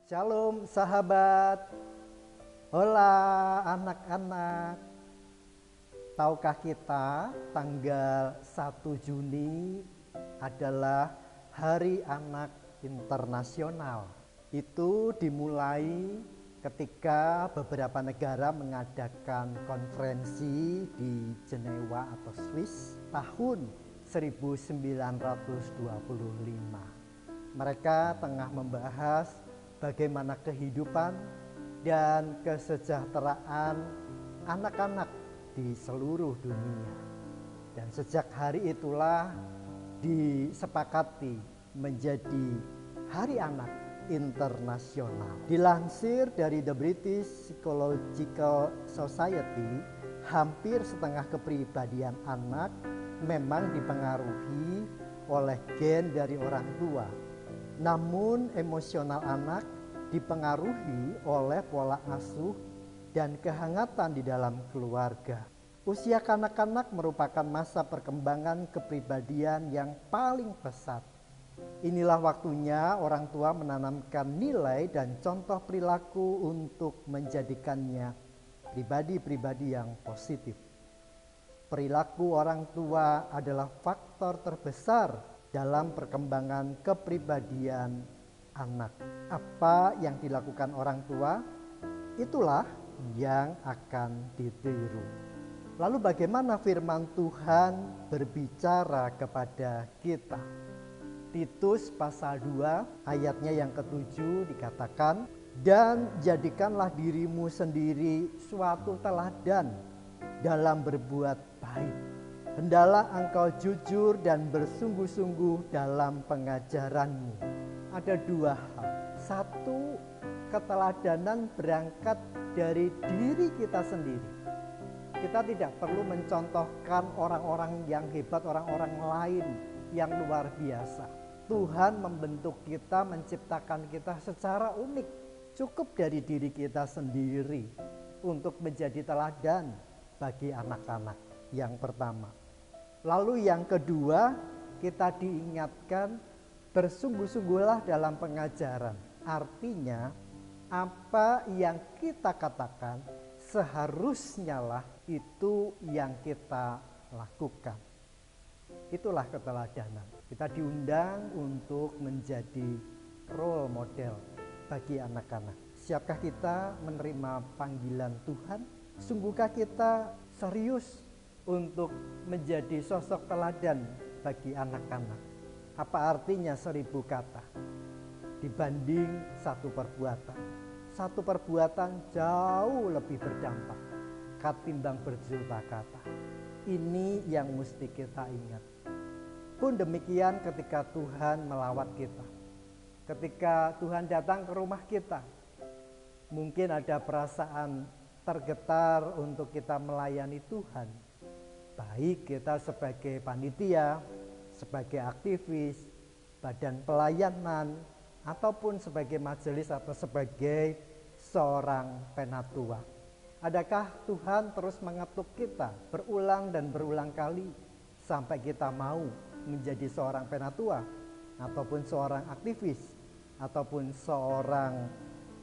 Shalom sahabat, hola anak-anak. Tahukah kita tanggal 1 Juni adalah Hari Anak Internasional. Itu dimulai ketika beberapa negara mengadakan konferensi di Jenewa atau Swiss tahun 1925. Mereka tengah membahas bagaimana kehidupan dan kesejahteraan anak-anak di seluruh dunia. Dan sejak hari itulah disepakati menjadi Hari Anak Internasional. Dilansir dari The British Psychological Society, hampir setengah kepribadian anak memang dipengaruhi oleh gen dari orang tua. Namun emosional anak dipengaruhi oleh pola asuh dan kehangatan di dalam keluarga. Usia kanak-kanak merupakan masa perkembangan kepribadian yang paling pesat. Inilah waktunya orang tua menanamkan nilai dan contoh perilaku untuk menjadikannya pribadi-pribadi yang positif. Perilaku orang tua adalah faktor terbesar dalam perkembangan kepribadian anak. Apa yang dilakukan orang tua, itulah yang akan ditiru. Lalu bagaimana firman Tuhan berbicara kepada kita? Titus pasal 2 ayatnya yang ke-7 dikatakan, "Dan jadikanlah dirimu sendiri suatu teladan dalam berbuat baik. Hendaklah engkau jujur dan bersungguh-sungguh dalam pengajaranmu." Ada dua hal. Satu, keteladanan berangkat dari diri kita sendiri. Kita tidak perlu mencontohkan orang-orang yang hebat, orang-orang lain yang luar biasa. Tuhan membentuk kita, menciptakan kita secara unik. Cukup dari diri kita sendiri untuk menjadi teladan bagi anak-anak. Yang pertama. Lalu yang kedua, kita diingatkan bersungguh-sungguhlah dalam pengajaran. Artinya apa yang kita katakan seharusnya lah itu yang kita lakukan. Itulah keteladanan. Kita diundang untuk menjadi role model bagi anak-anak. Siapkah kita menerima panggilan Tuhan? Sungguhkah kita serius untuk menjadi sosok teladan bagi anak-anak? Apa artinya 1000 kata dibanding satu perbuatan? Satu perbuatan jauh lebih berdampak ketimbang berjuta kata. Ini yang mesti kita ingat. Pun demikian ketika Tuhan melawat kita. Ketika Tuhan datang ke rumah kita, mungkin ada perasaan tergetar untuk kita melayani Tuhan. Baik kita sebagai panitia, sebagai aktivis, badan pelayanan, ataupun sebagai majelis atau sebagai seorang penatua. Adakah Tuhan terus mengetuk kita berulang dan berulang kali sampai kita mau menjadi seorang penatua, ataupun seorang aktivis, ataupun seorang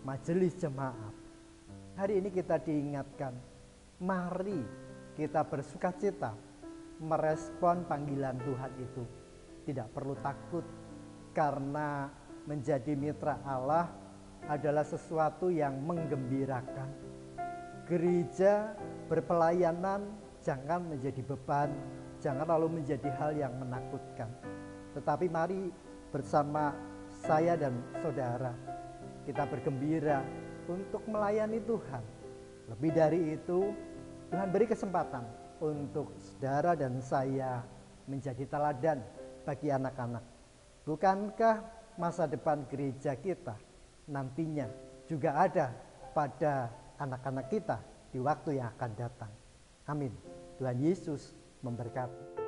majelis jemaat? Hari ini kita diingatkan, mari kita bersukacita merespon panggilan Tuhan itu. Tidak perlu takut, karena menjadi mitra Allah adalah sesuatu yang menggembirakan. Gereja berpelayanan jangan menjadi beban, jangan lalu menjadi hal yang menakutkan. Tetapi mari bersama saya dan saudara kita bergembira untuk melayani Tuhan. Lebih dari itu, Tuhan beri kesempatan untuk saudara dan saya menjadi teladan bagi anak-anak. Bukankah masa depan gereja kita nantinya juga ada pada anak-anak kita di waktu yang akan datang? Amin. Tuhan Yesus memberkati.